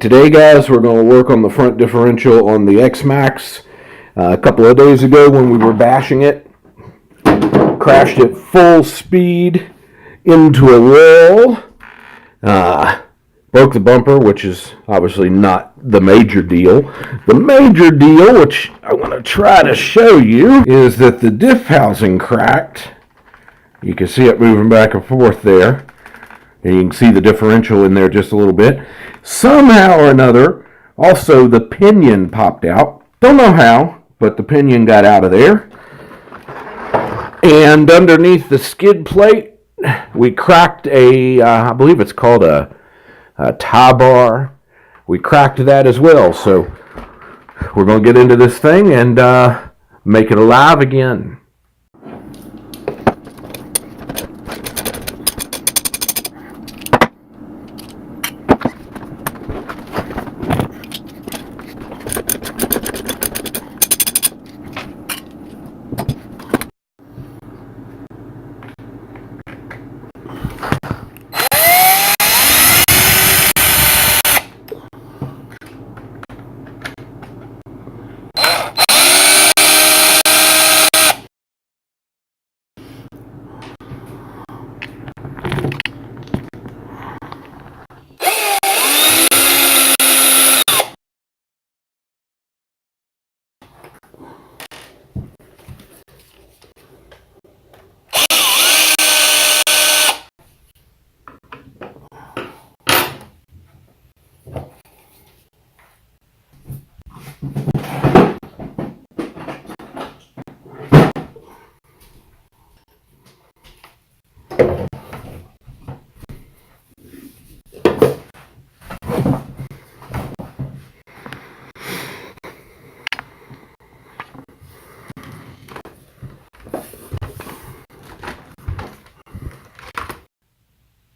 Today, guys, we're going to work on the front differential on the Xmax. A couple of days ago when we were bashing it, crashed it full speed into a wall. Broke the bumper, which is obviously not the major deal. The major deal, which I want to try to show you, is that the diff housing cracked. You can see it moving back and forth there. And you can see the differential in there just a little bit. Somehow or another, also the pinion popped out. Don't know how, but the pinion got out of there. And underneath the skid plate, we cracked I believe it's called a tie bar. We cracked that as well. So we're going to get into this thing and make it alive again.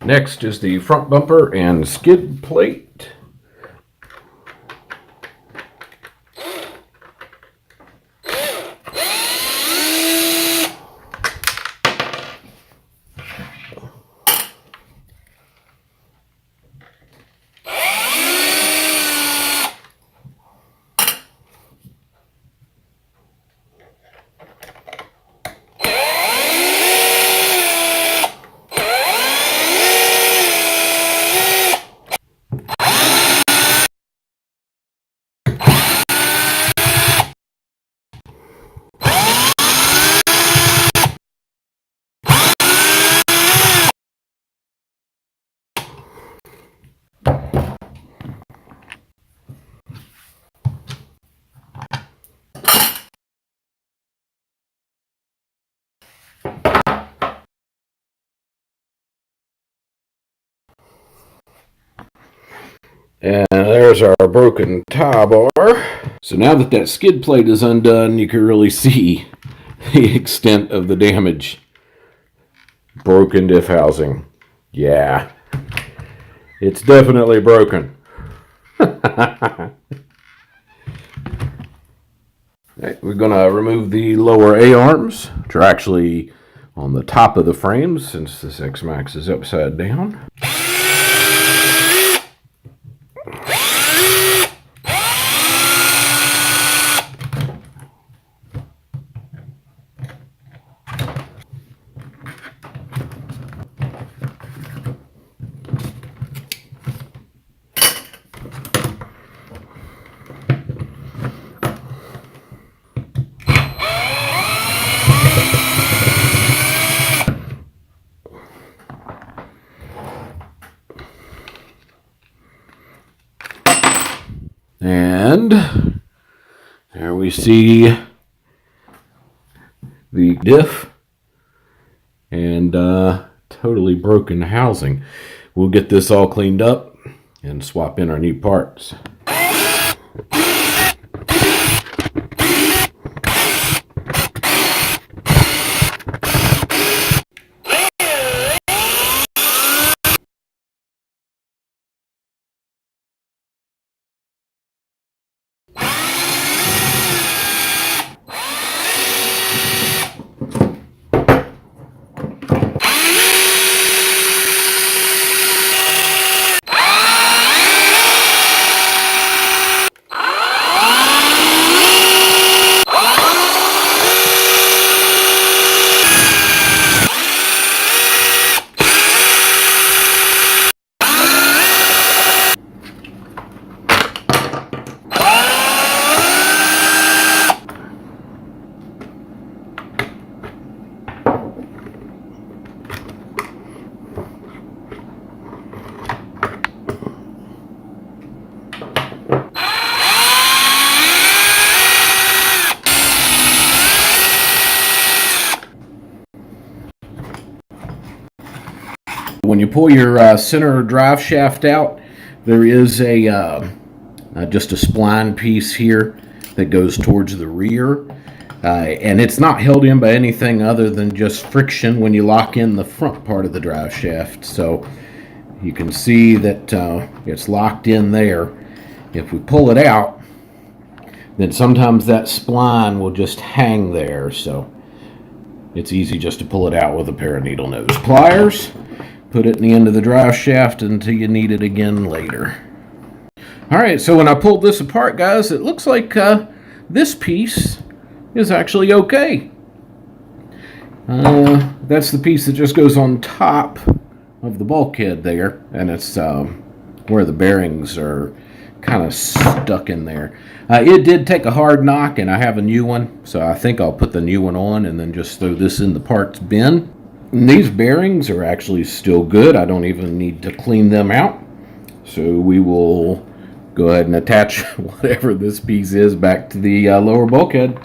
Next is the front bumper and skid plate. And there's our broken tie bar. So now that that skid plate is undone, you can really see the extent of the damage. Broken diff housing. Yeah, it's definitely broken. Right, we're going to remove the lower A-arms, which are actually on the top of the frames since this Xmax is upside down. And there we see the diff and totally broken housing. We'll get this all cleaned up and swap in our new parts. you pull your center drive shaft out, there is a just a spline piece here that goes towards the rear. And it's not held in by anything other than just friction when you lock in the front part of the drive shaft. So you can see that it's locked in there. If we pull it out, then sometimes that spline will just hang there. So it's easy just to pull it out with a pair of needle nose pliers. Put it in the end of the drive shaft until you need it again later. All right, so when I pulled this apart, guys, it looks like this piece is actually okay. That's the piece that just goes on top of the bulkhead there, and it's where the bearings are kind of stuck in there. It did take a hard knock, and I have a new one, so I think I'll put the new one on and then just throw this in the parts bin. And these bearings are actually still good. I don't even need to clean them out. So we will go ahead and attach whatever this piece is back to the lower bulkhead.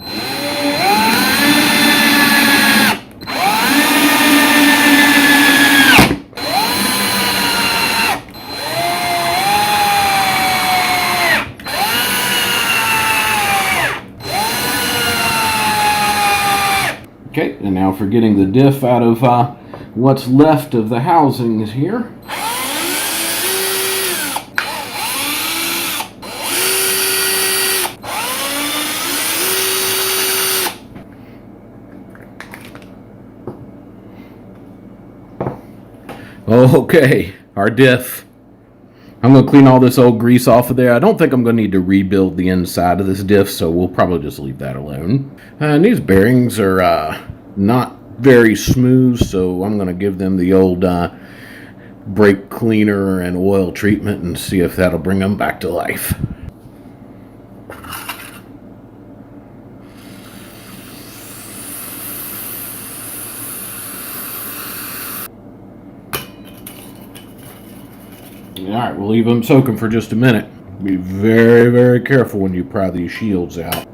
Okay, and now for getting the diff out of what's left of the housings here. Okay, our diff. I'm going to clean all this old grease off of there. I don't think I'm going to need to rebuild the inside of this diff, so we'll probably just leave that alone. And these bearings are not very smooth, so I'm going to give them the old brake cleaner and oil treatment and see if that'll bring them back to life. Alright, we'll leave them soaking for just a minute. Be very, very careful when you pry these shields out.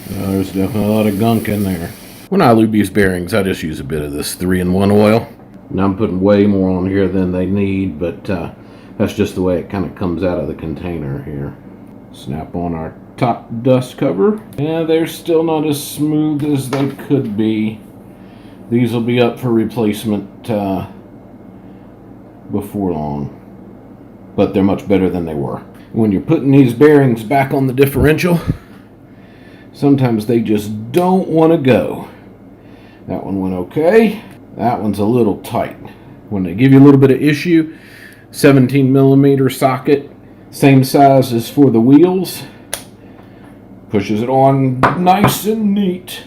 There's definitely a lot of gunk in there. When I lube these bearings, I just use a bit of this 3-in-1 oil. Now I'm putting way more on here than they need, but that's just the way it kind of comes out of the container here. Snap on our top dust cover. Yeah, they're still not as smooth as they could be. These will be up for replacement before long, but they're much better than they were. When you're putting these bearings back on the differential, sometimes they just don't want to go. That one went okay. That one's a little tight. When they give you a little bit of issue, 17mm socket, same size as for the wheels. Pushes it on nice and neat.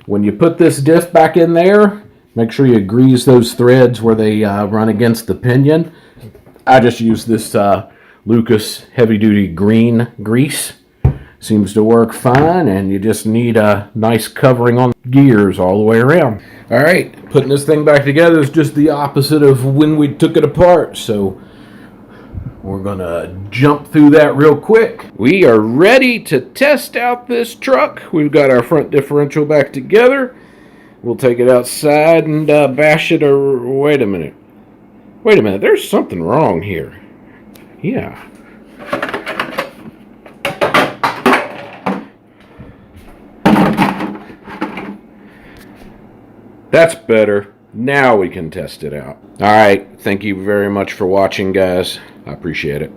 When you put this diff back in there, make sure you grease those threads where they run against the pinion. I just use this Lucas heavy duty green grease. Seems to work fine, and you just need a nice covering on the gears all the way around. Alright, putting this thing back together is just the opposite of when we took it apart, so we're gonna jump through that real quick. We are ready to test out this truck. We've got our front differential back together. We'll take it outside and bash it. Wait a minute, there's something wrong here. Yeah. That's better. Now we can test it out. All right. Thank you very much for watching, guys. I appreciate it.